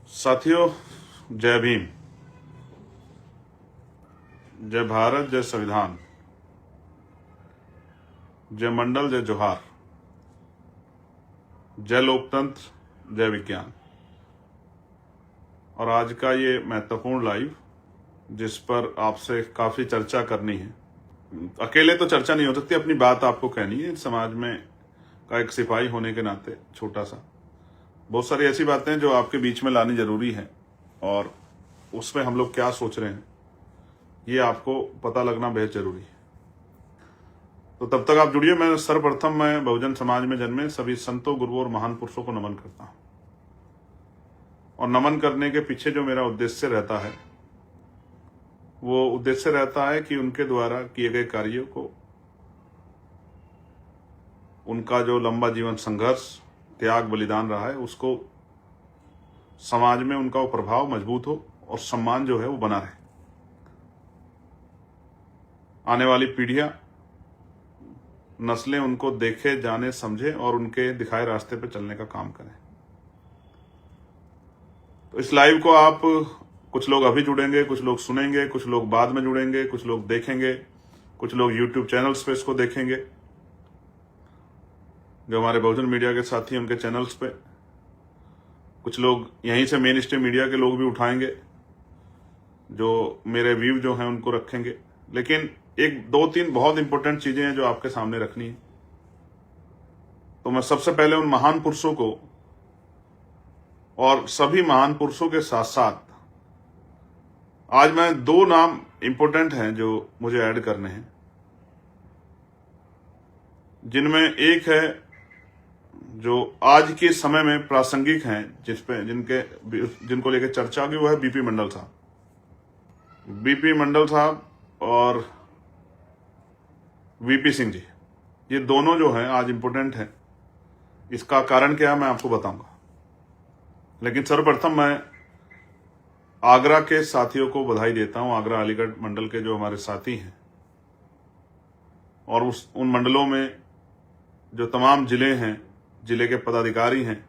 साथियों, जय भीम, जय भारत, जय संविधान, जय मंडल, जय जोहार, जय लोकतंत्र, जय विज्ञान। और आज का ये महत्वपूर्ण लाइव जिस पर आपसे काफी चर्चा करनी है। अकेले तो चर्चा नहीं हो सकती, अपनी बात आपको कहनी है समाज में का एक सिपाही होने के नाते। छोटा सा बहुत सारी ऐसी बातें जो आपके बीच में लानी जरूरी है और उसमें हम लोग क्या सोच रहे हैं ये आपको पता लगना बेहद जरूरी है। तो तब तक आप जुड़िए। मैं सर्वप्रथम मैं बहुजन समाज में जन्मे सभी संतों, गुरुओं और महान पुरुषों को नमन करता हूं। और नमन करने के पीछे जो मेरा उद्देश्य रहता है वो उद्देश्य रहता है कि उनके द्वारा किए गए कार्यों को, उनका जो लंबा जीवन संघर्ष, त्याग, बलिदान रहा है, उसको समाज में उनका वो प्रभाव मजबूत हो और सम्मान जो है वो बना रहे। आने वाली पीढ़ियां, नस्लें उनको देखे, जाने, समझे और उनके दिखाए रास्ते पर चलने का काम करें। तो इस लाइव को आप कुछ लोग अभी जुड़ेंगे, कुछ लोग सुनेंगे, कुछ लोग बाद में जुड़ेंगे, कुछ लोग देखेंगे, कुछ लोग यूट्यूब चैनल्स पे इसको देखेंगे, जो हमारे बहुजन मीडिया के साथी हैं उनके चैनल्स पे। कुछ लोग यहीं से मेन स्ट्रीम मीडिया के लोग भी उठाएंगे, जो मेरे व्यू जो हैं उनको रखेंगे। लेकिन एक दो तीन बहुत इंपॉर्टेंट चीजें हैं जो आपके सामने रखनी है। तो मैं सबसे पहले उन महान पुरुषों को और सभी महान पुरुषों के साथ साथ आज मैं दो नाम इंपॉर्टेंट हैं जो मुझे ऐड करने हैं, जिनमें एक है जो आज के समय में प्रासंगिक हैं, जिनको लेकर चर्चा होगी, वो है बीपी मंडल साहब। बीपी मंडल साहब और वीपी सिंह जी, ये दोनों जो हैं आज इंपॉर्टेंट हैं। इसका कारण क्या है मैं आपको बताऊंगा। लेकिन सर्वप्रथम मैं आगरा के साथियों को बधाई देता हूं। आगरा अलीगढ़ मंडल के जो हमारे साथी हैं और उन मंडलों में जो तमाम जिले हैं, जिले के पदाधिकारी हैं,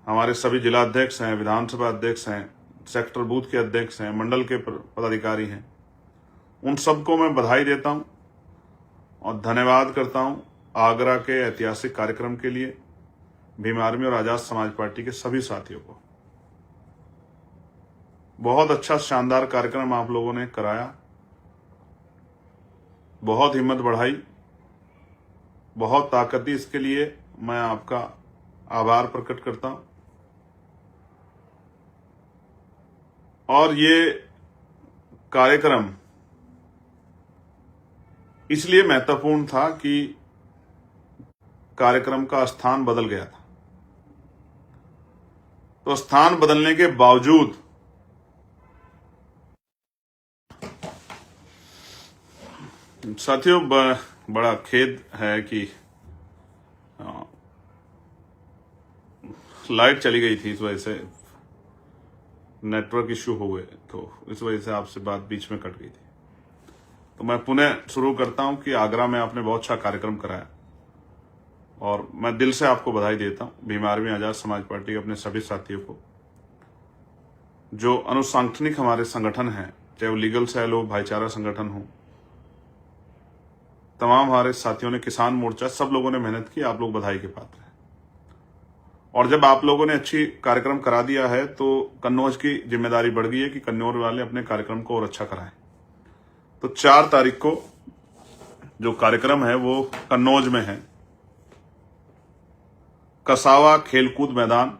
हमारे सभी जिला अध्यक्ष हैं, विधानसभा अध्यक्ष हैं, सेक्टर बूथ के अध्यक्ष हैं, मंडल के पदाधिकारी हैं, उन सबको मैं बधाई देता हूं और धन्यवाद करता हूं आगरा के ऐतिहासिक कार्यक्रम के लिए भीम आर्मी और आजाद समाज पार्टी के सभी साथियों को। बहुत अच्छा शानदार कार्यक्रम आप लोगों ने कराया, बहुत हिम्मत बढ़ाई, बहुत ताकत दी। इसके लिए मैं आपका आभार प्रकट करता हूं। और ये कार्यक्रम इसलिए महत्वपूर्ण था कि कार्यक्रम का स्थान बदल गया था। तो स्थान बदलने के बावजूद साथियों बड़ा खेद है कि लाइट चली गई थी, इस वजह से नेटवर्क इश्यू हो गए, तो इस वजह से आपसे बात बीच में कट गई थी। तो मैं पुनः शुरू करता हूं कि आगरा में आपने बहुत अच्छा कार्यक्रम कराया और मैं दिल से आपको बधाई देता हूं। भीम आर्मी आजाद समाज पार्टी के अपने सभी साथियों को, जो अनुसांगठनिक हमारे संगठन हैं, चाहे वो लीगल सेल हो, भाईचारा संगठन हो, तमाम हमारे साथियों ने, किसान मोर्चा, सब लोगों ने मेहनत की। आप लोग बधाई के पात्र हैं। और जब आप लोगों ने अच्छी कार्यक्रम करा दिया है तो कन्नौज की जिम्मेदारी बढ़ गई है कि कन्नौज वाले अपने कार्यक्रम को और अच्छा कराएं। तो 4 तारीख को जो कार्यक्रम है वो कन्नौज में है, कसावा खेलकूद मैदान,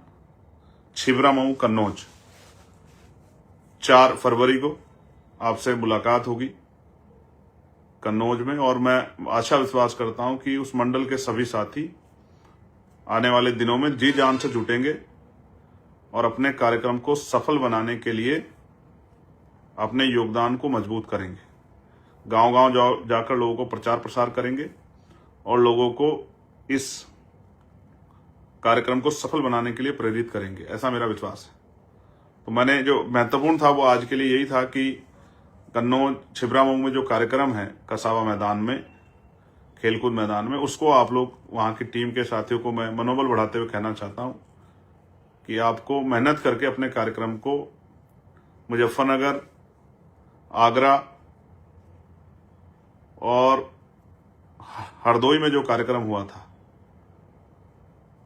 छिबरामऊ, कन्नौज। 4 फरवरी को आपसे मुलाकात होगी कन्नौज में। और मैं आशा विश्वास करता हूं कि उस मंडल के सभी साथी आने वाले दिनों में जी जान से जुटेंगे और अपने कार्यक्रम को सफल बनाने के लिए अपने योगदान को मजबूत करेंगे। गांव-गांव जाकर लोगों को प्रचार प्रसार करेंगे और लोगों को इस कार्यक्रम को सफल बनाने के लिए प्रेरित करेंगे, ऐसा मेरा विश्वास है। तो मैंने जो महत्वपूर्ण था वो आज के लिए यही था कि कन्नौज छिबरामऊ में जो कार्यक्रम है कसावा मैदान में, खेलकूद मैदान में, उसको आप लोग, वहां की टीम के साथियों को मैं मनोबल बढ़ाते हुए कहना चाहता हूं कि आपको मेहनत करके अपने कार्यक्रम को मुजफ्फरनगर, आगरा और हरदोई में जो कार्यक्रम हुआ था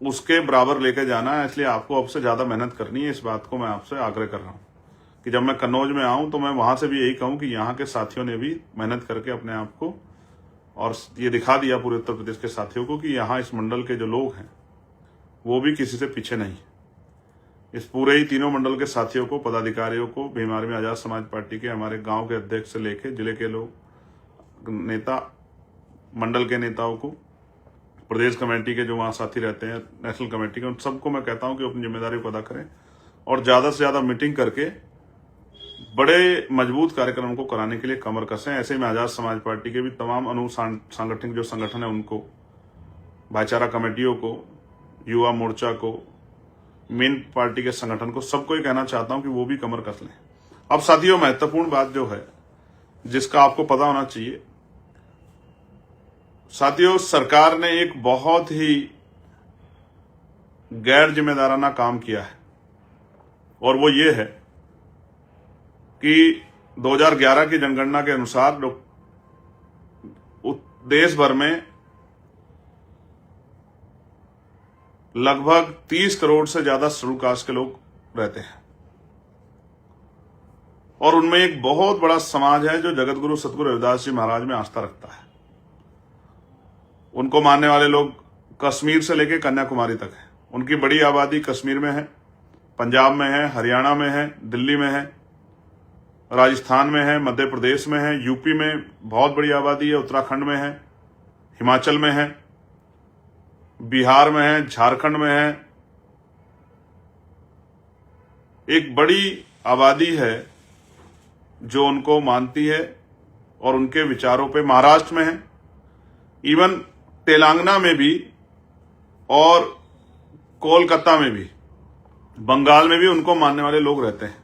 उसके बराबर लेकर जाना है। इसलिए आपको अब से ज्यादा मेहनत करनी है। इस बात को मैं आपसे आग्रह कर रहा हूं कि जब मैं कन्नौज में आऊं तो मैं वहां से भी यही कहूं कि यहाँ के साथियों ने भी मेहनत करके अपने आप को और ये दिखा दिया पूरे उत्तर प्रदेश के साथियों को कि यहाँ इस मंडल के जो लोग हैं वो भी किसी से पीछे नहीं। इस पूरे ही तीनों मंडल के साथियों को, पदाधिकारियों को, भीम आर्मी आजाद समाज पार्टी के हमारे गांव के अध्यक्ष से लेके जिले के लोग, नेता, मंडल के नेताओं को, प्रदेश कमेटी के जो वहाँ साथी रहते हैं, नेशनल कमेटी के, उन सबको मैं कहता हूं कि अपनी जिम्मेदारी को अदा करें और ज्यादा से ज्यादा मीटिंग करके बड़े मजबूत कार्यक्रम को कराने के लिए कमर कसें। ऐसे में आजाद समाज पार्टी के भी तमाम सांगठनिक जो संगठन है उनको, भाईचारा कमेटियों को, युवा मोर्चा को, मेन पार्टी के संगठन को, सबको ही कहना चाहता हूं कि वो भी कमर कस लें। अब साथियों, महत्वपूर्ण बात जो है जिसका आपको पता होना चाहिए, साथियों, सरकार ने एक बहुत ही गैर जिम्मेदाराना काम किया है और वो ये है कि 2011 की जनगणना के अनुसार देश भर में लगभग 30 करोड़ से ज्यादा शेड्यूल कास्ट के लोग रहते हैं और उनमें एक बहुत बड़ा समाज है जो जगत गुरु सतगुरु रविदास जी महाराज में आस्था रखता है। उनको मानने वाले लोग कश्मीर से लेकर कन्याकुमारी तक है। उनकी बड़ी आबादी कश्मीर में है, पंजाब में है, हरियाणा में है, दिल्ली में है, राजस्थान में है, मध्य प्रदेश में है, यूपी में बहुत बड़ी आबादी है, उत्तराखंड में है, हिमाचल में है, बिहार में है, झारखंड में है। एक बड़ी आबादी है जो उनको मानती है और उनके विचारों पे। महाराष्ट्र में है, इवन तेलंगाना में भी और कोलकाता में भी, बंगाल में भी उनको मानने वाले लोग रहते हैं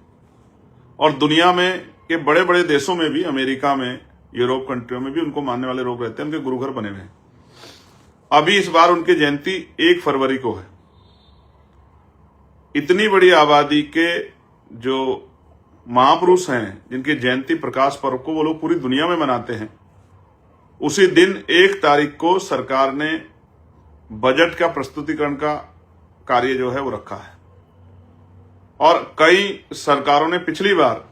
और दुनिया में के बड़े बड़े देशों में भी, अमेरिका में, यूरोप कंट्रियों में भी उनको मानने वाले लोग रहते हैं। उनके गुरुघर बने हुए हैं। अभी इस बार उनकी जयंती 1 फरवरी को है। इतनी बड़ी आबादी के जो महापुरुष हैं जिनकी जयंती, प्रकाश पर्व को वो लोग पूरी दुनिया में मनाते हैं, उसी दिन 1 तारीख को सरकार ने बजट का प्रस्तुतिकरण का कार्य जो है वो रखा है। और कई सरकारों ने पिछली बार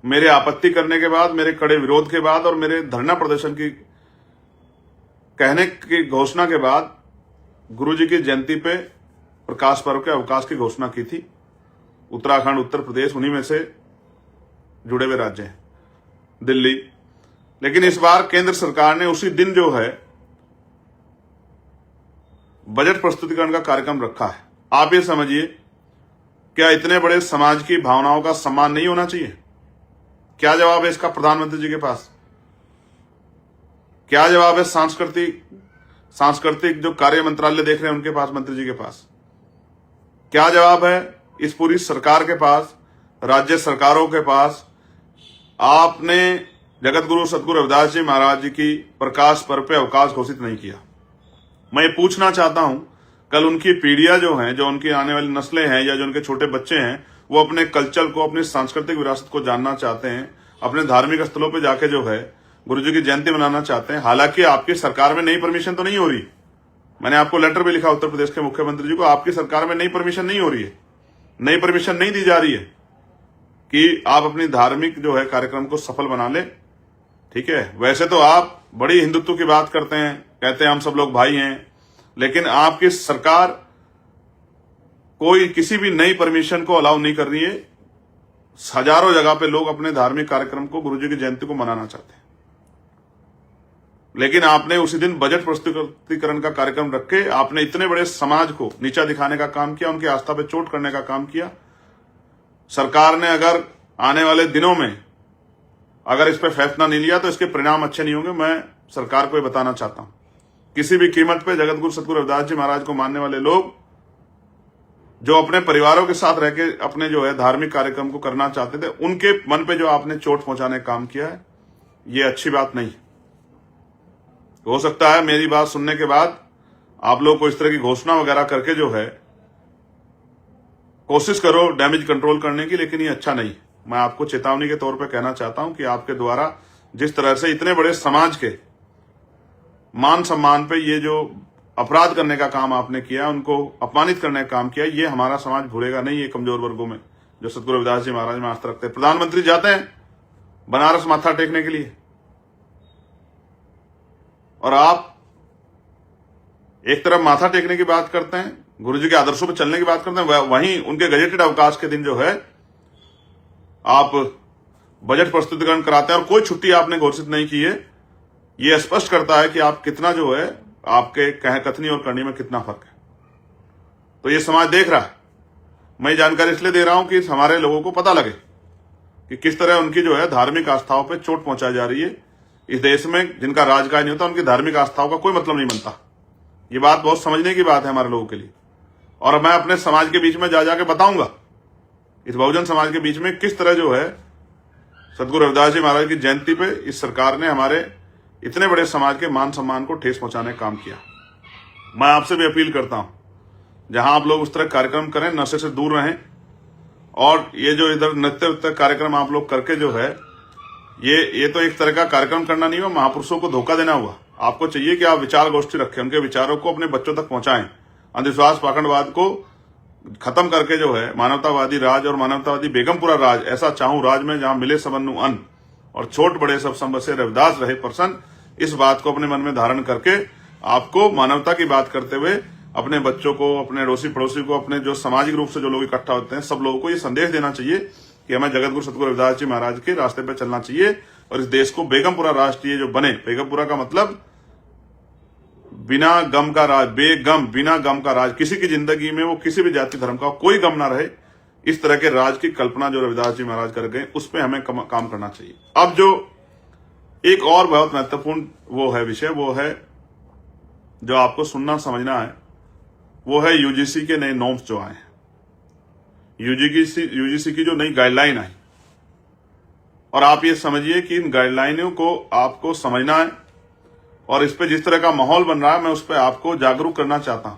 मेरे आपत्ति करने के बाद, मेरे कड़े विरोध के बाद और मेरे धरना प्रदर्शन की कहने की घोषणा के बाद गुरुजी की जयंती पे प्रकाश पर्व के अवकाश की घोषणा की थी। उत्तराखंड, उत्तर प्रदेश उन्हीं में से जुड़े हुए राज्य हैं, दिल्ली। लेकिन इस बार केंद्र सरकार ने उसी दिन जो है बजट प्रस्तुतिकरण का कार्यक्रम रखा है। आप ये समझिए, क्या इतने बड़े समाज की भावनाओं का सम्मान नहीं होना चाहिए? क्या जवाब है इसका प्रधानमंत्री जी के पास? क्या जवाब है सांस्कृतिक जो कार्य मंत्रालय देख रहे हैं उनके पास, मंत्री जी के पास? क्या जवाब है इस पूरी सरकार के पास, राज्य सरकारों के पास? आपने जगत गुरु सतगुरु रविदास जी महाराज जी की प्रकाश पर्व पे अवकाश घोषित नहीं किया। मैं ये पूछना चाहता हूं, कल उनकी पीढ़ियां जो हैं, जो उनकी आने वाली नस्लें हैं या जो उनके छोटे बच्चे हैं, वो अपने कल्चर को, अपनी सांस्कृतिक विरासत को जानना चाहते हैं, अपने धार्मिक स्थलों पे जाके जो है गुरुजी की जयंती मनाना चाहते हैं। हालांकि आपकी सरकार में नई परमिशन तो नहीं हो रही। मैंने आपको लेटर भी लिखा उत्तर प्रदेश के मुख्यमंत्री जी को, आपकी सरकार में नई परमिशन नहीं हो रही है, नई परमिशन नहीं दी जा रही है कि आप अपनी धार्मिक जो है कार्यक्रम को सफल बना ले। ठीक है, वैसे तो आप बड़ी हिंदुत्व की बात करते हैं, कहते हैं हम सब लोग भाई हैं, लेकिन आपकी सरकार कोई किसी भी नई परमिशन को अलाउ नहीं कर रही है। हजारों जगह पे लोग अपने धार्मिक कार्यक्रम को, गुरुजी की जयंती को मनाना चाहते हैं, लेकिन आपने उसी दिन बजट प्रस्तुतिकरण का कार्यक्रम रख के आपने इतने बड़े समाज को नीचा दिखाने का काम किया, उनकी आस्था पे चोट करने का काम किया। सरकार ने अगर आने वाले दिनों में अगर इस पर फैसला नहीं लिया तो इसके परिणाम अच्छे नहीं होंगे। मैं सरकार को ये बताना चाहता हूं, किसी भी कीमत पे जगत गुरु सतगुरु रविदास जी महाराज को मानने वाले लोग जो अपने परिवारों के साथ रह के अपने जो है धार्मिक कार्यक्रम को करना चाहते थे, उनके मन पे जो आपने चोट पहुंचाने का काम किया है, ये अच्छी बात नहीं। हो सकता है मेरी बात सुनने के बाद आप लोग को इस तरह की घोषणा वगैरह करके जो है कोशिश करो डैमेज कंट्रोल करने की, लेकिन ये अच्छा नहीं। मैं आपको चेतावनी के तौर पे कहना चाहता हूं कि आपके द्वारा जिस तरह से इतने बड़े समाज के मान सम्मान पे ये जो अपराध करने का काम आपने किया, उनको अपमानित करने का काम किया, ये हमारा समाज भूलेगा नहीं। ये कमजोर वर्गों में जो सतगुरु रविदास जी महाराज में आस्था रखते हैं। प्रधानमंत्री जाते हैं बनारस माथा टेकने के लिए, और आप एक तरफ माथा टेकने की बात करते हैं, गुरु जी के आदर्शों पर चलने की बात करते हैं, वहीं उनके गजेटेड अवकाश के दिन जो है आप बजट प्रस्तुतिकरण कराते हैं और कोई छुट्टी आपने घोषित नहीं की है। यह स्पष्ट करता है कि आप कितना जो है आपके कथनी और करनी में कितना फर्क है। तो ये समाज देख रहा है। मैं जानकारी इसलिए दे रहा हूं कि हमारे लोगों को पता लगे कि किस तरह उनकी जो है धार्मिक आस्थाओं पे चोट पहुंचाई जा रही है। इस देश में जिनका राजकाज नहीं होता, उनकी धार्मिक आस्थाओं का कोई मतलब नहीं बनता। ये बात बहुत समझने की बात है हमारे लोगों के लिए। और मैं अपने समाज के बीच में जा जाके बताऊंगा, इस बहुजन समाज के बीच में किस तरह जो है सतगुरु रविदास जी महाराज की जयंती पे इस सरकार ने हमारे इतने बड़े समाज के मान सम्मान को ठेस पहुंचाने का काम किया। मैं आपसे भी अपील करता हूं, जहां आप लोग उस तरह कार्यक्रम करें, नशे से दूर रहें। और ये जो इधर नृत्य कार्यक्रम आप लोग करके जो है ये तो एक तरह का कार्यक्रम करना नहीं हुआ, महापुरुषों को धोखा देना हुआ। आपको चाहिए कि आप विचार गोष्ठी रखें, उनके विचारों को अपने बच्चों तक पहुंचाएं, अंधविश्वास पाखंडवाद को खत्म करके जो है मानवतावादी राज और मानवतावादी बेगमपुरा राज, ऐसा चाहूं राज में जहां मिले सबन्नु अन्न और छोट बड़े सब संबसे रविदास रहे प्रसन्न, इस बात को अपने मन में धारण करके आपको मानवता की बात करते हुए अपने बच्चों को, अपने अड़ोसी पड़ोसी को, अपने जो सामाजिक रूप से जो लोग इकट्ठा होते हैं, सब लोगों को ये संदेश देना चाहिए कि हमें जगतगुरु सतगुरु रविदास जी महाराज के रास्ते पर चलना चाहिए और इस देश को बेगमपुरा राष्ट्रीय जो बने, बेगमपुरा का मतलब बिना गम का राज, बेगम, बिना गम का राज, किसी की जिंदगी में वो किसी भी जाति धर्म का कोई गम ना रहे, इस तरह के राज की कल्पना जो रविदास जी महाराज कर गए, उस पर हमें काम करना चाहिए। अब जो एक और बहुत महत्वपूर्ण वो है विषय, वो है जो आपको सुनना समझना है, वो है यूजीसी के नए नॉर्म्स जो आए हैं, यूजीसी की जो नई गाइडलाइन आई। और आप ये समझिए कि इन गाइडलाइनों को आपको समझना है और इस पे जिस तरह का माहौल बन रहा है, मैं उस पर आपको जागरूक करना चाहता हूं।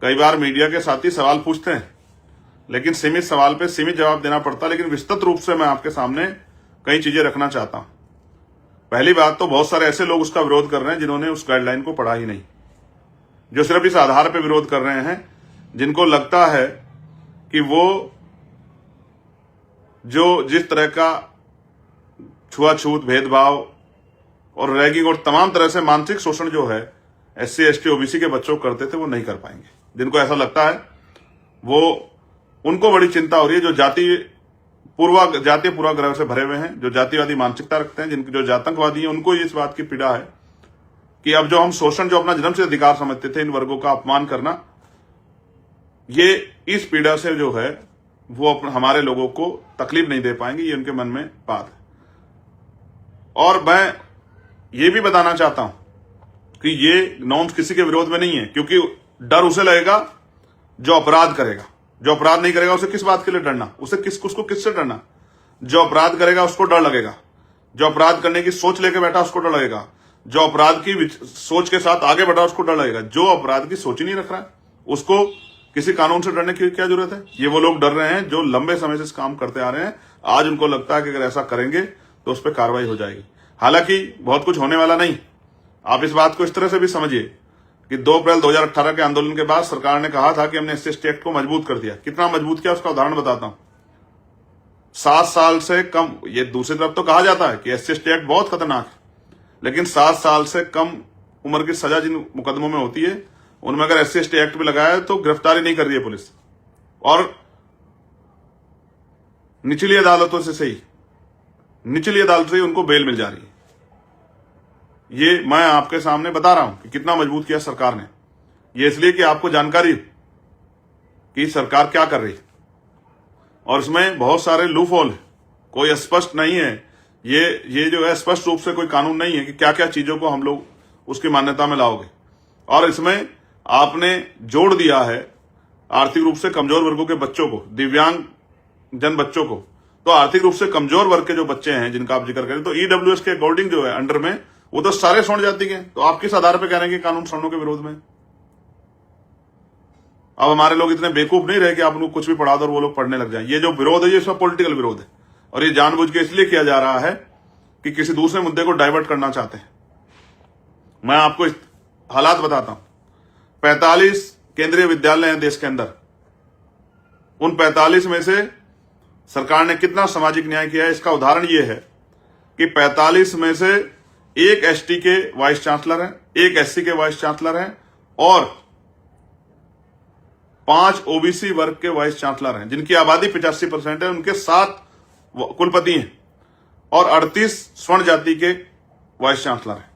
कई बार मीडिया के साथी सवाल पूछते हैं, लेकिन सीमित सवाल पे सीमित जवाब देना पड़ता है, लेकिन विस्तृत रूप से मैं आपके सामने कई चीजें रखना चाहता हूं। पहली बात तो बहुत सारे ऐसे लोग उसका विरोध कर रहे हैं जिन्होंने उस गाइडलाइन को पढ़ा ही नहीं, जो सिर्फ इस आधार पर विरोध कर रहे हैं, जिनको लगता है कि वो जो जिस तरह का छुआछूत, भेदभाव और रैगिंग और तमाम तरह से मानसिक शोषण जो है SC ST OBC के बच्चों को करते थे, वो नहीं कर पाएंगे। जिनको ऐसा लगता है, वो उनको बड़ी चिंता हो रही है, जो जातीय पूर्वाग्रह से भरे हुए हैं, जो जातिवादी मानसिकता रखते हैं, जिनके जो जातंकवादी हैं, उनको इस बात की पीड़ा है कि अब जो हम शोषण, जो अपना जन्म से अधिकार समझते थे, इन वर्गों का अपमान करना, ये इस पीड़ा से जो है वो हमारे लोगों को तकलीफ नहीं दे पाएंगे। ये उनके मन में बात है। और मैं ये भी बताना चाहता हूं कि ये नॉर्म्स किसी के विरोध में नहीं है, क्योंकि डर उसे लगेगा जो अपराध करेगा। जो अपराध नहीं करेगा उसे किस बात के लिए डरना, उसको किससे डरना? जो अपराध करेगा उसको डर लगेगा, जो अपराध करने की सोच लेके बैठा उसको डर लगेगा, जो अपराध की सोच के साथ आगे बढ़ा उसको डर लगेगा। जो अपराध की सोच ही नहीं रख रहा है, उसको किसी कानून से डरने की क्या जरूरत है? ये वो लोग डर रहे हैं जो लंबे समय से इस काम करते आ रहे हैं। आज उनको लगता है कि अगर ऐसा करेंगे तो उस पर कार्रवाई हो जाएगी। हालांकि बहुत कुछ होने वाला नहीं। आप इस बात को इस तरह से भी समझिए कि 2 अप्रैल 2018 के आंदोलन के बाद सरकार ने कहा था कि हमने SC ST एक्ट को मजबूत कर दिया। कितना मजबूत किया उसका उदाहरण बताता हूं। 7 साल से कम, ये दूसरी तरफ तो कहा जाता है कि SC ST एक्ट बहुत खतरनाक है, लेकिन 7 साल से कम उम्र की सजा जिन मुकदमों में होती है, उनमें अगर SC ST एक्ट भी लगाया है तो गिरफ्तारी नहीं कर रही है पुलिस, और निचली अदालतों से सही, निचली अदालत से उनको बेल मिल जा रही है। ये मैं आपके सामने बता रहा हूं कि कितना मजबूत किया सरकार ने। ये इसलिए कि आपको जानकारी कि सरकार क्या कर रही है, और इसमें बहुत सारे लूप होल, कोई स्पष्ट नहीं है। ये जो है स्पष्ट रूप से कोई कानून नहीं है कि क्या क्या चीजों को हम लोग उसकी मान्यता में लाओगे। और इसमें आपने जोड़ दिया है आर्थिक रूप से कमजोर वर्गों के बच्चों को, दिव्यांग जन बच्चों को। तो आर्थिक रूप से कमजोर वर्ग के जो बच्चे हैं जिनका आप जिक्र करें, तो EWS के अकॉर्डिंग जो है अंडर में, वो तो सारे स्वर्ण जाति के। तो आप किस आधार पर कह रहे हैं कि कानून स्वर्णों के विरोध में? अब हमारे लोग इतने बेवकूफ नहीं रहे कि आप उनको कुछ भी पढ़ा दो और वो लोग पढ़ने लग जाए। ये जो विरोध है ये सब पॉलिटिकल विरोध है, और ये जानबूझ के इसलिए किया जा रहा है कि किसी दूसरे मुद्दे को डाइवर्ट करना चाहते हैं। मैं आपको हालात बताता हूं। 45 केंद्रीय विद्यालय हैं देश के अंदर। उन 45 में से सरकार ने कितना सामाजिक न्याय किया है, इसका उदाहरण यह है कि 45 में से एक एसटी के वाइस चांसलर हैं, एक एससी के वाइस चांसलर हैं और 5 ओबीसी वर्ग के वाइस चांसलर हैं, जिनकी आबादी 85% है। उनके 7 कुलपति हैं और 38 स्वर्ण जाति के वाइस चांसलर हैं।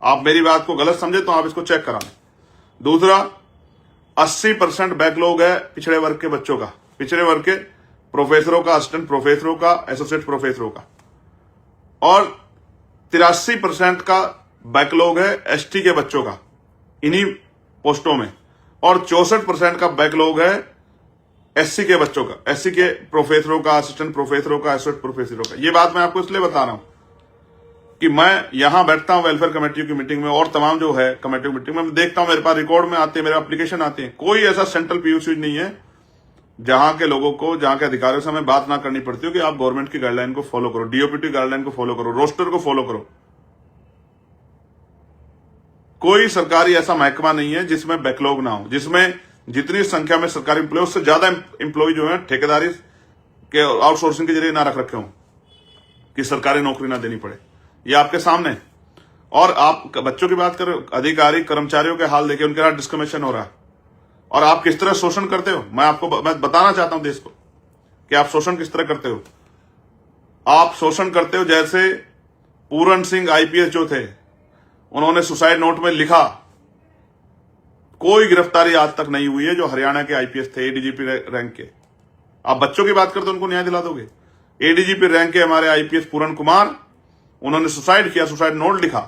आप मेरी बात को गलत समझे तो आप इसको चेक करा लें। दूसरा, 80% बैकलॉग है पिछड़े वर्ग के बच्चों का, पिछड़े वर्ग के प्रोफेसरों का, असिस्टेंट प्रोफेसरों का, एसोसिएट प्रोफेसरों का, और 83% का बैकलॉग है एसटी के बच्चों का इन्हीं पोस्टों में, और 64% का बैकलॉग है एससी के बच्चों का, एससी के प्रोफेसरों का, असिस्टेंट प्रोफेसरों का, एसोसिएट प्रोफेसरों का। ये बात मैं आपको इसलिए बता रहा हूं कि मैं यहां बैठता हूं वेलफेयर कमेटी की मीटिंग में और तमाम जो है कमेटी की मीटिंग में, मैं देखता हूं मेरे पास रिकॉर्ड में आते हैं, मेरे एप्लीकेशन आते हैं। कोई ऐसा सेंट्रल पीयूसी नहीं है जहां के लोगों को, जहां के अधिकारियों से हमें बात ना करनी पड़ती हो कि आप गवर्नमेंट की गाइडलाइन को फॉलो करो, डीओपीटी गाइडलाइन को फॉलो करो, रोस्टर को फॉलो करो। कोई सरकारी ऐसा महकमा नहीं है जिसमें बैकलॉग ना हो, जिसमें जितनी संख्या में सरकारी एम्प्लॉय उससे ज्यादा एम्प्लॉय जो है ठेकेदारी के आउटसोर्सिंग के जरिए ना रख रखे हों कि सरकारी नौकरी ना देनी पड़े। ये आपके सामने। और आप बच्चों की बात करो, अधिकारी कर्मचारियों के हाल देखिए, उनके साथ डिस्क्रिमिनेशन हो रहा है और आप किस तरह शोषण करते हो। मैं बताना चाहता हूं देश को कि आप शोषण किस तरह करते हो। आप शोषण करते हो जैसे पूरन सिंह आईपीएस जो थे, उन्होंने सुसाइड नोट में लिखा, कोई गिरफ्तारी आज तक नहीं हुई है जो हरियाणा के आईपीएस थे, एडीजीपी रैंक के। आप बच्चों की बात करते हो, उनको न्याय दिला दोगे। एडीजीपी रैंक के हमारे आईपीएस पूरन कुमार, उन्होंने सुसाइड किया, सुसाइड नोट लिखा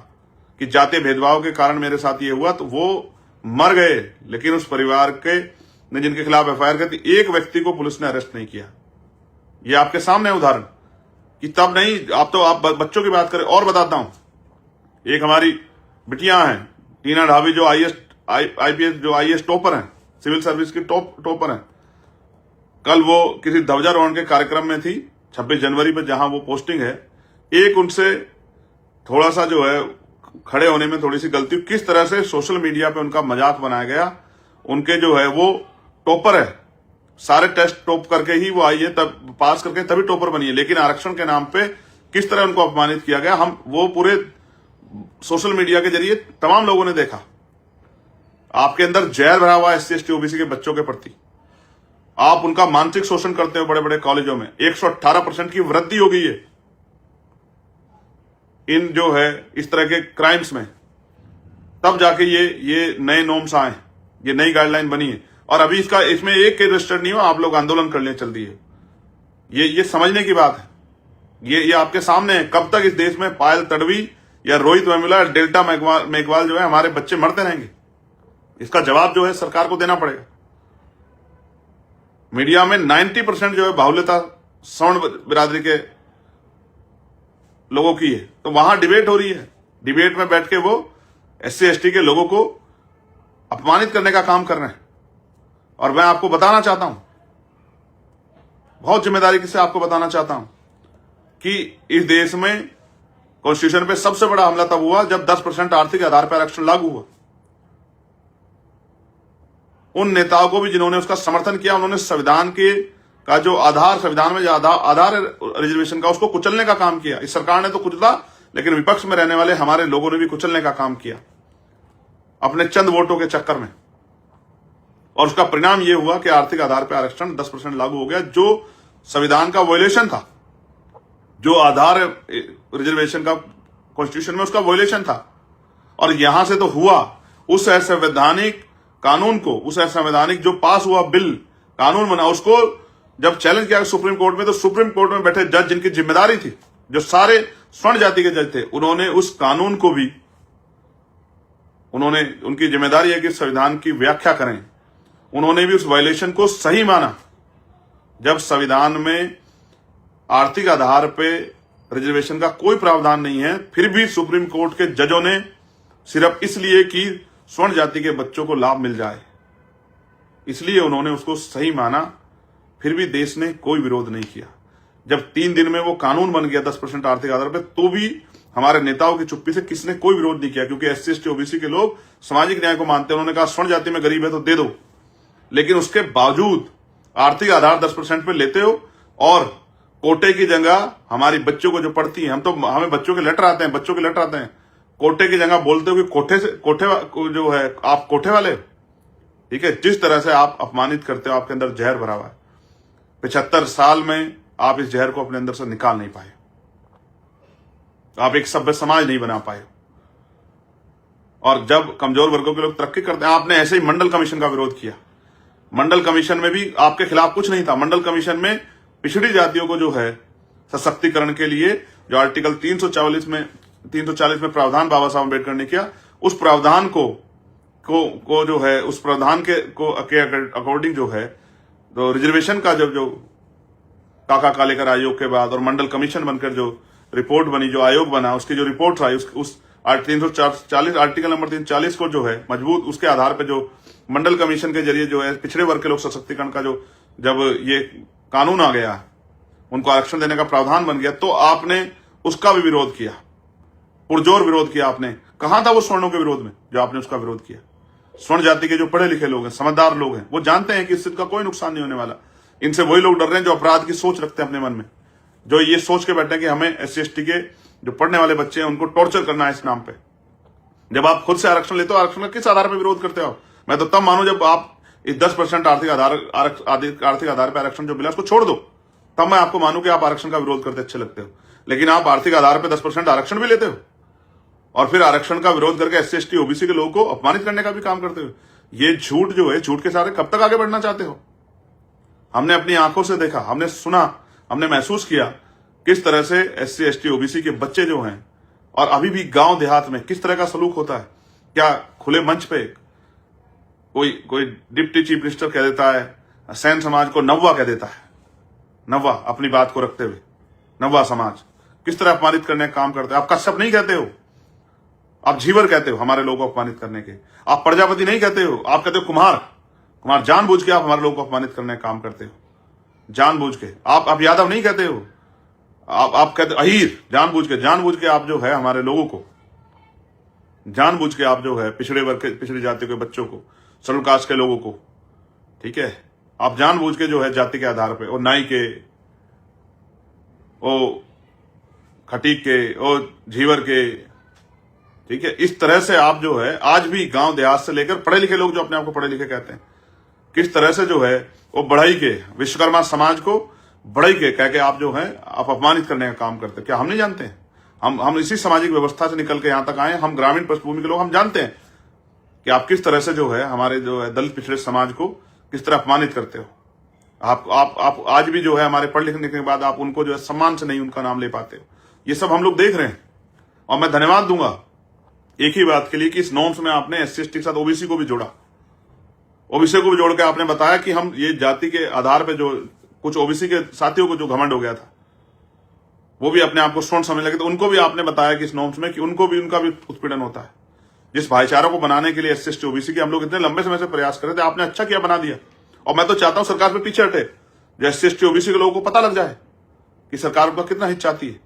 कि जातीय भेदभाव के कारण मेरे साथ ये हुआ, तो वो मर गए, लेकिन उस परिवार के ने जिनके खिलाफ एफआईआर की थी, एक व्यक्ति को पुलिस ने अरेस्ट नहीं किया। ये आपके सामने उदाहरण कि तब नहीं, आप बच्चों की बात करें। और बताता हूं, एक हमारी बिटियां हैं टीना ढाबी, जो आईपीएस जो आईएएस टॉपर हैं, सिविल सर्विस की टॉपर हैं। कल वो किसी ध्वजारोहण के कार्यक्रम में थी 26 जनवरी पर, जहां वो पोस्टिंग है। एक उनसे थोड़ा सा जो है खड़े होने में थोड़ी सी गलती, किस तरह से सोशल मीडिया पे उनका मजाक बनाया गया। उनके जो है वो टॉपर है, सारे टेस्ट टॉप करके ही वो आई है, तब पास करके तभी टॉपर बनी है, लेकिन आरक्षण के नाम पे किस तरह उनको अपमानित किया गया, वो पूरे सोशल मीडिया के जरिए तमाम लोगों ने देखा। आपके अंदर जहर भरा हुआ एससी एसटी ओबीसी के बच्चों के प्रति, आप उनका मानसिक शोषण करते हो। बड़े बड़े कॉलेजों में 118% की वृद्धि हो गई है इन जो है इस तरह के क्राइम्स में, तब जाके ये नए नॉर्म्स आए, ये नई गाइडलाइन बनी है। और अभी इसमें एक के रजिस्टर्ड नहीं हो, आप लोग आंदोलन करने चल दिए। ये समझने की बात है। ये आपके सामने है। कब तक इस देश में पायल तड़वी या रोहित वेमुला, डेल्टा मेघवाल जो है हमारे बच्चे मरते रहेंगे? इसका जवाब जो है सरकार को देना पड़ेगा। मीडिया में 90% जो है बाहुल्यता सवर्ण बिरादरी के लोगों की है, तो वहां डिबेट हो रही है। डिबेट में बैठ के वो एससी एसटी के लोगों को अपमानित करने का काम कर रहे हैं। और मैं आपको बताना चाहता हूं, बहुत जिम्मेदारी से आपको बताना चाहता हूं कि इस देश में कॉन्स्टिट्यूशन पे सबसे बड़ा हमला तब हुआ जब 10% आर्थिक आधार पर आरक्षण लागू हुआ। उन नेताओं को भी जिन्होंने उसका समर्थन किया, उन्होंने संविधान का जो आधार, संविधान में जो आधार रिजर्वेशन का, उसको कुचलने का काम किया। इस सरकार ने तो कुचला, लेकिन विपक्ष में रहने वाले हमारे लोगों ने भी कुचलने का काम किया अपने चंद वोटों के चक्कर में। और उसका परिणाम यह हुआ कि आर्थिक आधार पर आरक्षण 10% लागू हो गया, जो संविधान का वॉयलेशन था, जो आधार रिजर्वेशन का कॉन्स्टिट्यूशन में उसका वॉयलेशन था। और यहां से तो हुआ उस असंवैधानिक कानून को, उस असंवैधानिक जो पास हुआ बिल, कानून बना, उसको जब चैलेंज किया सुप्रीम कोर्ट में, तो सुप्रीम कोर्ट में बैठे जज, जिनकी जिम्मेदारी थी, जो सारे स्वर्ण जाति के जज थे, उन्होंने उस कानून को भी, उनकी जिम्मेदारी है कि संविधान की व्याख्या करें, उन्होंने भी उस वायलेशन को सही माना। जब संविधान में आर्थिक आधार पे रिजर्वेशन का कोई प्रावधान नहीं है, फिर भी सुप्रीम कोर्ट के जजों ने सिर्फ इसलिए कि स्वर्ण जाति के बच्चों को लाभ मिल जाए, इसलिए उन्होंने उसको सही माना। फिर भी देश ने कोई विरोध नहीं किया। जब 3 दिन में वो कानून बन गया 10% आर्थिक आधार पे, तो भी हमारे नेताओं की चुप्पी से किसने कोई विरोध नहीं किया, क्योंकि SC ST OBC के लोग सामाजिक न्याय को मानते हैं। उन्होंने कहा स्वर्ण जाति में गरीब है तो दे दो, लेकिन उसके बावजूद आर्थिक आधार 10% पे लेते हो और कोटे की जगह हमारी बच्चों को जो पढ़ती है, हमें बच्चों के लेटर आते हैं, कोटे की जगह बोलते हो कि कोठे जो है आप कोठे वाले। ठीक है, जिस तरह से आप अपमानित करते हो, आपके अंदर जहर भरा हुआ है। 75 साल में आप इस जहर को अपने अंदर से निकाल नहीं पाए, आप एक सभ्य समाज नहीं बना पाए। और जब कमजोर वर्गों के लोग तरक्की करते हैं, आपने ऐसे ही मंडल कमीशन का विरोध किया। मंडल कमीशन में भी आपके खिलाफ कुछ नहीं था। मंडल कमीशन में पिछड़ी जातियों को जो है सशक्तिकरण के लिए जो आर्टिकल 340 में प्रावधान बाबा साहब अम्बेडकर ने किया, उस प्रावधान को जो है उस प्रावधान के अकॉर्डिंग जो है तो रिजर्वेशन का जो काका कालेकर आयोग के बाद और मंडल कमीशन बनकर जो रिपोर्ट बनी, जो आयोग बना, उसकी जो रिपोर्ट आई, उस 340 आर्टिकल नंबर 340 को जो है मजबूत, उसके आधार पर जो मंडल कमीशन के जरिए जो है पिछड़े वर्ग के लोग सशक्तिकरण का जो जब ये कानून आ गया, उनको आरक्षण देने का प्रावधान बन गया, तो आपने उसका भी विरोध किया, पुरजोर विरोध किया। आपने कहां था वो स्वर्णों के विरोध में जो आपने उसका विरोध किया? स्वर्ण जाति के जो पढ़े लिखे लोग हैं, समझदार लोग हैं, वो जानते हैं कि इससे का कोई नुकसान नहीं होने वाला। इनसे वही लोग डर रहे हैं जो अपराध की सोच रखते हैं अपने मन में, जो ये सोच के बैठे हैं कि हमें SC ST के जो पढ़ने वाले बच्चे हैं उनको टॉर्चर करना है इस नाम पे। जब आप खुद से आरक्षण लेते हो, आरक्षण का किस आधार पर विरोध करते हो? मैं तो तब मानू जब आप इस 10% आर्थिक आधार पर आरक्षण जो मिला उसको छोड़ दो, तब मैं आपको मानू कि आप आरक्षण का विरोध करते अच्छे लगते हो। लेकिन आप आर्थिक आधार पर 10% आरक्षण भी लेते हो और फिर आरक्षण का विरोध करके SC ST OBC के लोगों को अपमानित करने का भी काम करते हो। ये झूठ जो है, झूठ के सारे कब तक आगे बढ़ना चाहते हो? हमने अपनी आंखों से देखा, हमने सुना, हमने महसूस किया किस तरह से SC ST OBC के बच्चे जो हैं और अभी भी गांव देहात में किस तरह का सलूक होता है। क्या खुले मंच पे कोई डिप्टी चीफ मिनिस्टर कह देता है, सैन समाज को नव्वा कह देता है, नव्वा अपनी बात को रखते हुए, नव्वा समाज किस तरह अपमानित करने का काम करते हैं। आप कश्यप नहीं कहते हो, आप झीवर कहते हो हमारे लोगों को अपमानित करने के। आप प्रजापति नहीं कहते हो, आप कहते हो कुमार। जानबूझ के आप हमारे लोगों को अपमानित करने का काम करते हो, जानबूझ के। आप यादव नहीं कहते हो, आप कहते अहीर, जानबूझ के आप जो है हमारे लोगों को, जानबूझ के आप जो है पिछड़े वर्ग के, पिछड़ी जाति के बच्चों को, शेड्यूल कास्ट के लोगों को, ठीक है, आप जानबूझ के जो है जाति के आधार पे, ओ नाई के, ओ खटीक के, ओ झीवर के, ठीक है, इस तरह से आप जो है आज भी गांव देहात से लेकर पढ़े लिखे लोग जो अपने आप को पढ़े लिखे कहते हैं, किस तरह से जो है वो बढ़ाई के विश्वकर्मा समाज को बढ़ाई के कह के आप जो है आप अपमानित करने का काम करते हैं। क्या हम नहीं जानते हैं? हम इसी सामाजिक व्यवस्था से निकल के यहां तक आए, हम ग्रामीण पृष्ठभूमि के लोग, हम जानते हैं कि आप किस तरह से जो है हमारे जो है दलित पिछड़े समाज को किस तरह अपमानित करते हो। आप आज भी जो है हमारे पढ़ लिखने के बाद आप उनको जो है सम्मान से नहीं उनका नाम ले पाते हो। ये सब हम लोग देख रहे हैं और मैं धन्यवाद दूंगा एक ही बात के लिए कि इस नॉर्म्स में आपने SC ST के साथ OBC को भी जोड़ा, OBC को भी जोड़ के आपने बताया कि हम ये जाति के आधार पे जो कुछ OBC के साथियों को जो घमंड हो गया था, वो भी अपने आप को स्वर्ण समझने लगे, तो उनको भी आपने बताया कि इस नॉर्म्स में कि उनको भी उनका भी उत्पीड़न होता है। जिस भाईचारा को बनाने के लिए SC ST OBC के हम लोग इतने लंबे समय से प्रयास कर रहे थे, आपने अच्छा किया, बना दिया। और मैं तो चाहता हूं सरकार पे पीछे हटे, जो SC ST OBC के लोगों को पता लग जाए कि सरकार उनका कितना हित चाहती है,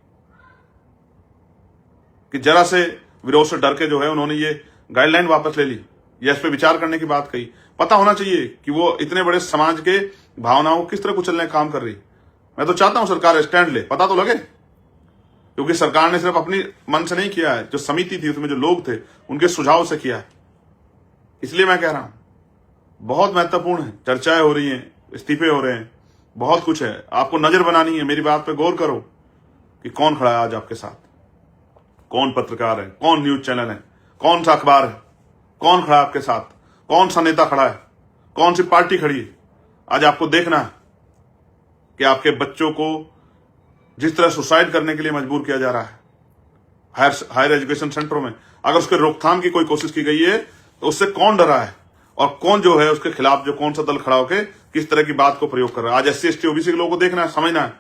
कि जरा से विरोध से डर के जो है उन्होंने ये गाइडलाइन वापस ले ली या इस पे विचार करने की बात कही। पता होना चाहिए कि वो इतने बड़े समाज के भावनाओं को किस तरह कुचलने का काम कर रही। मैं तो चाहता हूं सरकार स्टैंड ले, पता तो लगे, क्योंकि सरकार ने सिर्फ अपनी मन से नहीं किया है, जो समिति थी उसमें जो लोग थे उनके सुझाव से किया है। इसलिए मैं कह रहा हूं बहुत महत्वपूर्ण है, चर्चाएं हो रही हैं, इस्तीफे हो रहे हैं, बहुत कुछ है, आपको नजर बनानी है। मेरी बात पे गौर करो कि कौन खड़ा है आज आपके साथ, कौन पत्रकार है, कौन न्यूज चैनल है, कौन सा अखबार है, कौन खड़ा है आपके साथ, कौन सा नेता खड़ा है, कौन सी पार्टी खड़ी है। आज आपको देखना है कि आपके बच्चों को जिस तरह सुसाइड करने के लिए मजबूर किया जा रहा है हायर एजुकेशन सेंटरों में, अगर उसके रोकथाम की कोई कोशिश की गई है तो उससे कौन डरा है और कौन जो है उसके खिलाफ जो कौन सा दल खड़ा होकर किस तरह की बात को प्रयोग कर रहा है। आज SC ST OBC के लोगों को देखना है, समझना है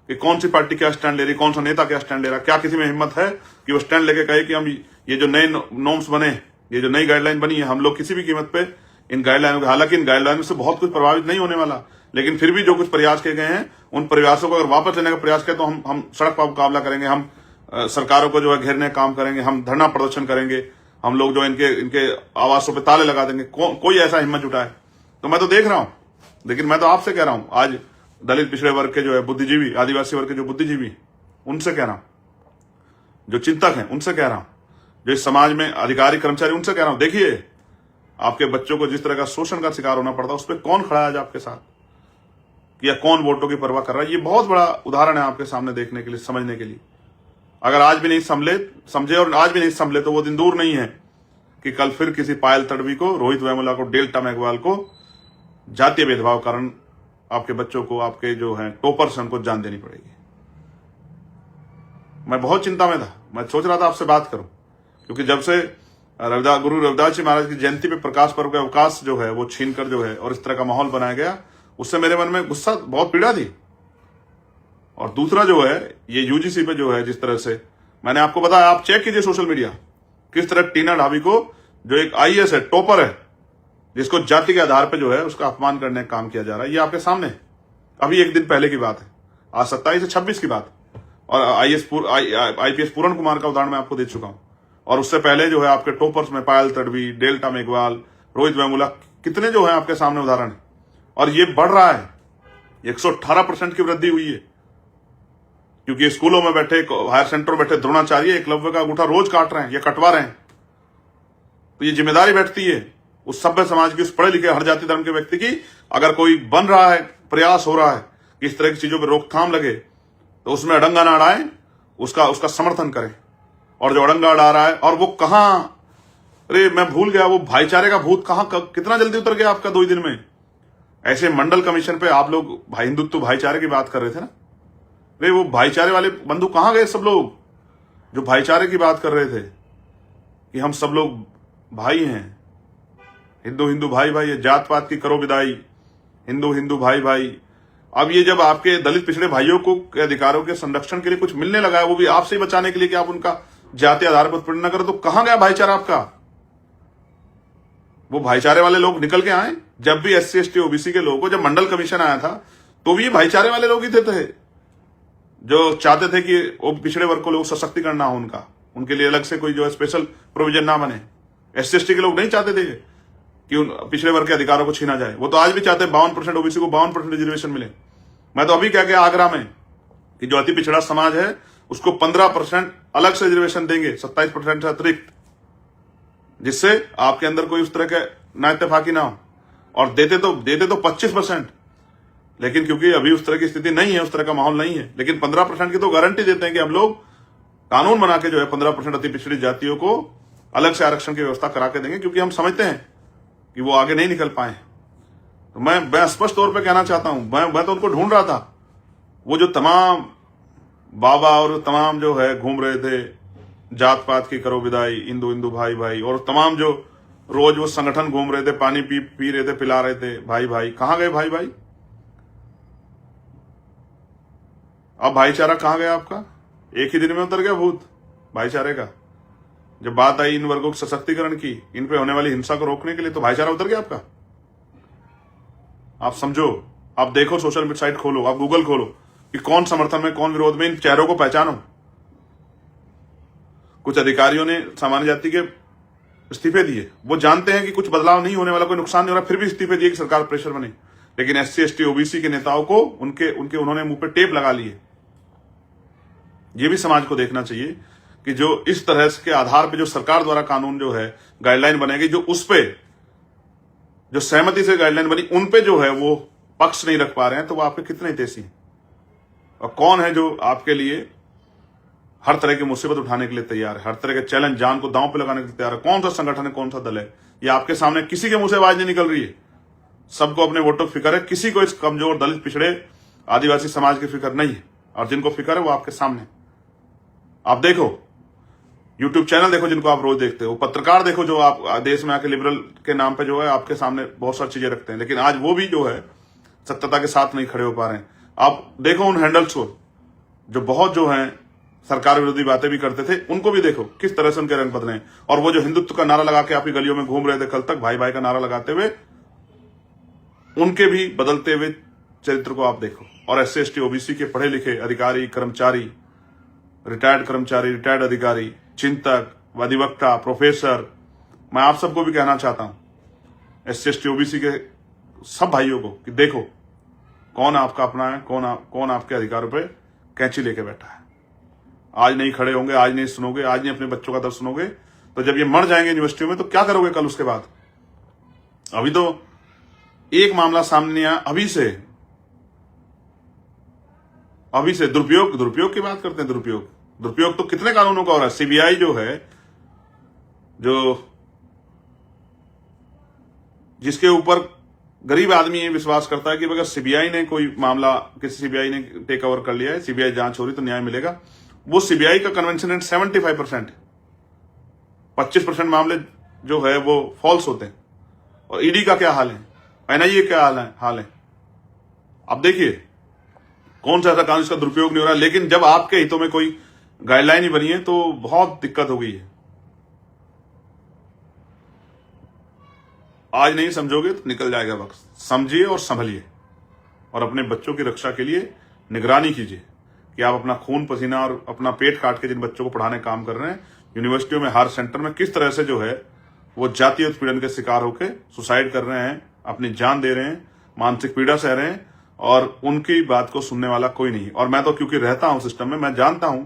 कि कौन सी पार्टी क्या स्टैंड ले रही, कौन सा नेता क्या स्टैंड ले रहा। क्या किसी में हिम्मत है कि वो स्टैंड लेके कहे कि हम ये जो नए नॉर्म्स बने, ये जो नई गाइडलाइन बनी है, हम लोग किसी भी कीमत पे इन गाइडलाइनों के। हालांकि इन गाइडलाइनों से बहुत कुछ प्रभावित नहीं होने वाला, लेकिन फिर भी जो कुछ प्रयास किए गए हैं उन प्रयासों को अगर वापस लेने का प्रयास करें तो हम सड़क पर मुकाबला करेंगे, हम सरकारों को जो है घेरने का काम करेंगे, हम धरना प्रदर्शन करेंगे, हम लोग जो इनके आवासों पे ताले लगा देंगे। कोई ऐसा हिम्मत जुटाए तो मैं तो देख रहा हूं, लेकिन मैं तो आपसे कह रहा हूं, आज दलित पिछड़े वर्ग के जो है बुद्धिजीवी, आदिवासी वर्ग के जो बुद्धिजीवी, उनसे कह रहा हूं, जो चिंतक हैं उनसे कह रहा हूं, जो इस समाज में अधिकारी कर्मचारी, उनसे कह रहा हूं, देखिए आपके बच्चों को जिस तरह का शोषण का शिकार होना पड़ता है उस पर कौन खड़ा है आज आपके साथ, या कौन वोटों की परवाह कर रहा है। ये बहुत बड़ा उदाहरण है आपके सामने देखने के लिए, समझने के लिए। अगर आज भी नहीं समझे और आज भी नहीं संभले तो वो दिन दूर नहीं है कि कल फिर किसी पायल तड़वी को, रोहित वेमुला को, डेल्टा मेघवाल को जातीय भेदभाव कारण आपके बच्चों को, आपके जो है टॉपर्स हैं उनको जान देनी पड़ेगी। मैं बहुत चिंता में था, मैं सोच रहा था आपसे बात करूं, क्योंकि जब से गुरु रविदास जी महाराज की जयंती पे प्रकाश पर्व का अवकाश जो है वो छीनकर जो है और इस तरह का माहौल बनाया गया, उससे मेरे मन में गुस्सा, बहुत पीड़ा थी। और दूसरा जो है ये यूजीसी पे जो है जिस तरह से मैंने आपको बताया, आप चेक कीजिए सोशल मीडिया, किस तरह टीना ढाबी को, जो एक आईएएस है, टॉपर है, जिसको जाति के आधार पे जो है उसका अपमान करने का काम किया जा रहा है। ये आपके सामने अभी एक दिन पहले की बात है, आज 27 से 26 की बात। और आईपीएस पूरन कुमार का उदाहरण मैं आपको दे चुका हूं, और उससे पहले जो है आपके टॉपर्स में पायल तड़वी, डेल्टा मेघवाल, रोहित वेमुला, कितने जो है आपके सामने उदाहरण है। और ये बढ़ रहा है, 118% की वृद्धि हुई है, क्योंकि स्कूलों में बैठे, हायर सेंटर में बैठे द्रोणाचार्य एकलव्य का अंगूठा रोज काट रहे हैं या कटवा रहे हैं। तो ये जिम्मेदारी बैठती है उस सभ्य समाज की, उस पढ़े लिखे हर जाति धर्म के व्यक्ति की। अगर कोई बन रहा है, प्रयास हो रहा है कि इस तरह की चीजों पर रोकथाम लगे, तो उसमें अड़ंगा ना अड़ाएं, उसका समर्थन करें। और जो अड़ंगा अड़ा रहा है, और वो कहां, अरे मैं भूल गया, वो भाईचारे का भूत कहां कितना जल्दी उतर गया आपका 2 दिन में। ऐसे मंडल कमीशन पे आप लोग हिंदुत्व भाईचारे की बात कर रहे थे ना, अरे वो भाईचारे वाले बंधु कहां गए सब लोग, जो भाईचारे की बात कर रहे थे कि हम सब लोग भाई हैं, हिंदू भाई भाई, जात पात की करो विदाई, हिंदू भाई भाई। अब ये जब आपके दलित पिछड़े भाइयों को के अधिकारों के संरक्षण के लिए कुछ मिलने लगा है, वो भी आपसे ही बचाने के लिए कि आप उनका जाति आधार पर उत्पीड़न न करो, तो कहां गया भाईचारा आपका। वो भाईचारे वाले लोग निकल के आए। जब भी SC ST OBC के लोगों को, जब मंडल कमीशन आया था, तो भी भाईचारे वाले लोग ही थे जो चाहते थे कि वो पिछड़े वर्ग को लोग सशक्तिकरण ना हो, उनके लिए अलग से कोई जो है स्पेशल प्रोविजन ना बने। SC ST के लोग नहीं चाहते थे कि उन पिछड़े वर्ग के अधिकारों को छीना जाए। वो तो आज भी चाहते हैं 52% OBC को 52% रिजर्वेशन मिले। मैं तो अभी क्या गया आगरा में कि जो अति पिछड़ा समाज है उसको 15% अलग से रिजर्वेशन देंगे, 27% से अतिरिक्त, जिससे आपके अंदर कोई उस तरह के ना इत्तेफाकी ना हो। और देते तो 25%, लेकिन क्योंकि अभी उस तरह की स्थिति नहीं है, उस तरह का माहौल नहीं है, लेकिन 15% की तो गारंटी देते हैं कि हम लोग कानून बना के जो है 15% अति पिछड़ी जातियों को अलग से आरक्षण की व्यवस्था करा के देंगे, क्योंकि हम समझते हैं कि वो आगे नहीं निकल पाए। तो मैं स्पष्ट तौर पे कहना चाहता हूं, मैं तो उनको ढूंढ रहा था, वो जो तमाम बाबा और तमाम जो है घूम रहे थे, जात पात की करो विदाई, हिंदू भाई भाई, और तमाम जो रोज वो संगठन घूम रहे थे, पानी पी रहे थे, पिला रहे थे, भाई भाई, कहां गए भाई भाई। अब भाईचारा कहां गया आपका। एक ही दिन में उतर गया भूत भाईचारे का। जब बात आई इन वर्गों के सशक्तिकरण की, इन पे होने वाली हिंसा को रोकने के लिए, तो भाईचारा उतर गया आपका। आप समझो, आप देखो, सोशल साइट खोलो, आप गूगल खोलो कि कौन समर्थन में कौन विरोध में, इन चेहरों को पहचानो। कुछ अधिकारियों ने सामान्य जाति के इस्तीफे दिए, वो जानते हैं कि कुछ बदलाव नहीं होने वाला, कोई नुकसान नहीं हो रहा, फिर भी इस्तीफे दिए कि सरकार प्रेशर बने। लेकिन SC ST OBC के नेताओं को उनके उन्होंने मुंह पे टेप लगा लिए। ये भी समाज को देखना चाहिए कि जो इस तरह के आधार पे जो सरकार द्वारा कानून जो है गाइडलाइन बनेगी, जो उस पे जो सहमति से गाइडलाइन बनी, उन पे जो है वो पक्ष नहीं रख पा रहे हैं, तो वो आपके कितने हितैषी हैं। और कौन है जो आपके लिए हर तरह की मुसीबत उठाने के लिए तैयार है, हर तरह के चैलेंज, जान को दांव पे लगाने के लिए तैयार है। कौन सा संगठन है, कौन सा दल है, ये आपके सामने किसी के मुंह से आवाज नहीं निकल रही है। सबको अपने वोटों की फिक्र है, किसी को इस कमजोर दलित पिछड़े आदिवासी समाज की फिक्र नहीं है। और जिनको फिक्र है वो आपके सामने। आप देखो, यूट्यूब चैनल देखो जिनको आप रोज देखते हो, पत्रकार देखो जो आप देश में आके लिबरल के नाम पे जो है आपके सामने बहुत सारी चीजें रखते हैं, लेकिन आज वो भी जो है सत्यता के साथ नहीं खड़े हो पा रहे हैं। आप देखो उन हैंडल्स को जो बहुत जो है सरकार विरोधी बातें भी करते थे, उनको भी देखो किस तरह से उनके रंग बदले हैं। और वो जो हिंदुत्व का नारा लगा के आपकी गलियों में घूम रहे थे कल तक, भाई भाई का नारा लगाते हुए, उनके भी बदलते हुए चरित्र को आप देखो। और SC ST OBC के पढ़े लिखे अधिकारी, कर्मचारी, रिटायर्ड अधिकारी, चिंतक, अधिवक्ता, प्रोफेसर, मैं आप सबको भी कहना चाहता हूं, SC ST OBC के सब भाइयों को, कि देखो कौन आपका अपना है, कौन आपके अधिकारों पे कैंची लेके बैठा है। आज नहीं खड़े होंगे, आज नहीं सुनोगे, आज नहीं अपने बच्चों का दर्द सुनोगे, तो जब ये मर जाएंगे यूनिवर्सिटियों में तो क्या करोगे कल उसके बाद। अभी तो एक मामला सामने आया, अभी से दुरुपयोग की बात करते हैं। दुरुपयोग तो कितने कानूनों का हो रहा है। CBI जो है, जो जिसके ऊपर गरीब आदमी ये विश्वास करता है कि अगर CBI ने कोई मामला, किसी CBI ने टेक ओवर कर लिया है, CBI जांच हो रही तो न्याय मिलेगा, वो CBI का कन्वेंशन रेट 75%, 25% मामले जो है वो फॉल्स होते हैं। और ED का क्या हाल है, NIA क्या हाल है। अब देखिए कौन सा ऐसा कानून इसका दुरुपयोग नहीं हो रहा। लेकिन जब आपके हितों में कोई गाइडलाइन ही बनी है तो बहुत दिक्कत हो गई है। आज नहीं समझोगे तो निकल जाएगा वक्त। समझिए और संभलिए, और अपने बच्चों की रक्षा के लिए निगरानी कीजिए कि आप अपना खून पसीना और अपना पेट काट के जिन बच्चों को पढ़ाने काम कर रहे हैं, यूनिवर्सिटियों में, हर सेंटर में, किस तरह से जो है वो जातीय उत्पीड़न के शिकार होकर सुसाइड कर रहे हैं, अपनी जान दे रहे हैं, मानसिक पीड़ा सह रहे हैं, और उनकी बात को सुनने वाला कोई नहीं। और मैं तो क्योंकि रहता हूं सिस्टम में, मैं जानता हूं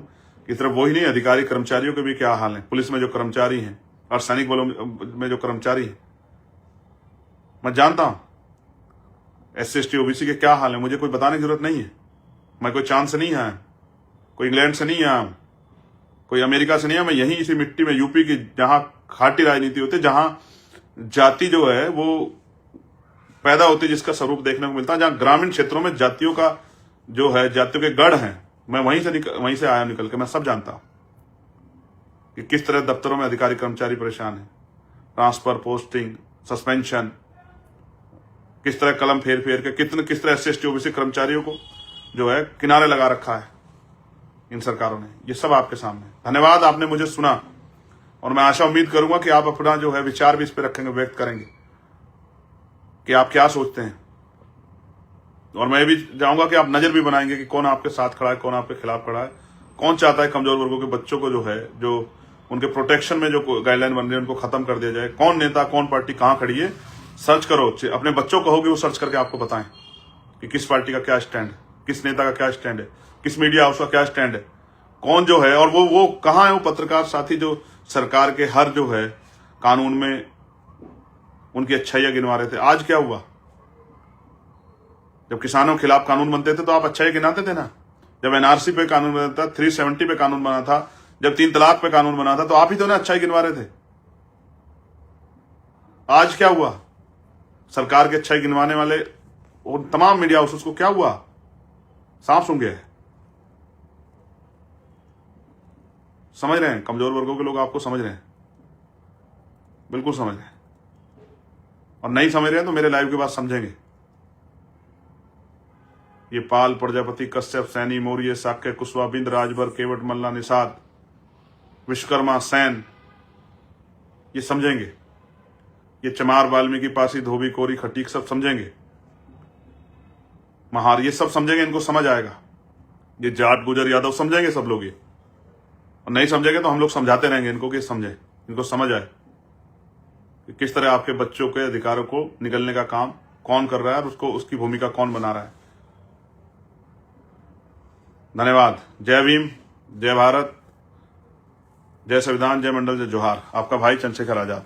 कि सिर्फ वही नहीं, अधिकारी कर्मचारियों के भी क्या हाल है, पुलिस में जो कर्मचारी हैं और सैनिक बलों में जो कर्मचारी हैं, मैं जानता हूं SC ST OBC के क्या हाल है। मुझे कोई बताने की जरूरत नहीं है। मैं कोई चांद से नहीं आया, कोई इंग्लैंड से नहीं आया, कोई अमेरिका से नहीं आया। मैं यहीं इसी मिट्टी में, यूपी की, जहां खाटी राजनीति होती है, जहां जाति जो है वो पैदा होती है, जिसका स्वरूप देखने को मिलता है, जहां ग्रामीण क्षेत्रों में जातियों का जो है, जातियों के गढ़ हैं, मैं वहीं से आया निकल के। मैं सब जानता हूं कि किस तरह दफ्तरों में अधिकारी कर्मचारी परेशान है, ट्रांसफर, पोस्टिंग, सस्पेंशन, किस तरह कलम फेर के किस तरह SC ST OBC कर्मचारियों को जो है किनारे लगा रखा है इन सरकारों ने। ये सब आपके सामने। धन्यवाद, आपने मुझे सुना, और मैं आशा उम्मीद करूंगा कि आप अपना जो है विचार भी इस पर रखेंगे, व्यक्त करेंगे कि आप क्या सोचते हैं। और मैं भी चाहूंगा कि आप नजर भी बनाएंगे कि कौन आपके साथ खड़ा है, कौन आपके खिलाफ खड़ा है, कौन चाहता है कमजोर वर्गों के बच्चों को जो है, जो उनके प्रोटेक्शन में जो गाइडलाइन बन रही है, उनको खत्म कर दिया जाए। कौन नेता, कौन पार्टी कहां खड़ी है, सर्च करो। अपने बच्चों को कहोगे वो सर्च करके आपको बताएं कि किस पार्टी का क्या स्टैंड है, किस नेता का क्या स्टैंड है, किस मीडिया हाउस का क्या स्टैंड है, कौन जो है, और वो कहां है वो पत्रकार साथी जो सरकार के हर जो है कानून में उनकी अच्छाइयां गिनवा रहे थे। आज क्या हुआ? जब किसानों के खिलाफ कानून बनते थे तो आप अच्छाई गिनाते थे ना। जब NRC पे कानून बना था, 370 पे कानून बना था, जब 3 तलाक पे कानून बना था, तो आप ही तो ना अच्छाई गिनवा रहे थे। आज क्या हुआ? सरकार के अच्छाई गिनवाने वाले और तमाम मीडिया हाउस को क्या हुआ? सांप सूंघ गया है। समझ रहे हैं? कमजोर वर्गों के लोग आपको समझ रहे हैं, बिल्कुल समझ रहे हैं। और नहीं समझ रहे हैं तो मेरे लाइव के बाद समझेंगे। ये पाल, प्रजापति, कश्यप, सैनी, मौर्य, शाक्य, कुशवा, बिंद, राजभर, केवट, मल्ला, निषाद, विश्वकर्मा, सैन, ये समझेंगे। ये चमार, वाल्मीकि, पासी, धोबी, कोरी, खटीक, सब समझेंगे। महार, ये सब समझेंगे, इनको समझ आएगा। ये जाट, गुजर, यादव समझेंगे सब लोग ये। और नहीं समझेंगे तो हम लोग समझाते रहेंगे इनको कि समझे, इनको समझ आए कि किस तरह आपके बच्चों के अधिकारों को निगलने का काम कौन कर रहा है और उसको, उसकी भूमिका कौन बना रहा है। धन्यवाद। जय भीम, जय भारत, जय संविधान, जय मंडल, जय जोहार। आपका भाई चंद्रशेखर आजाद।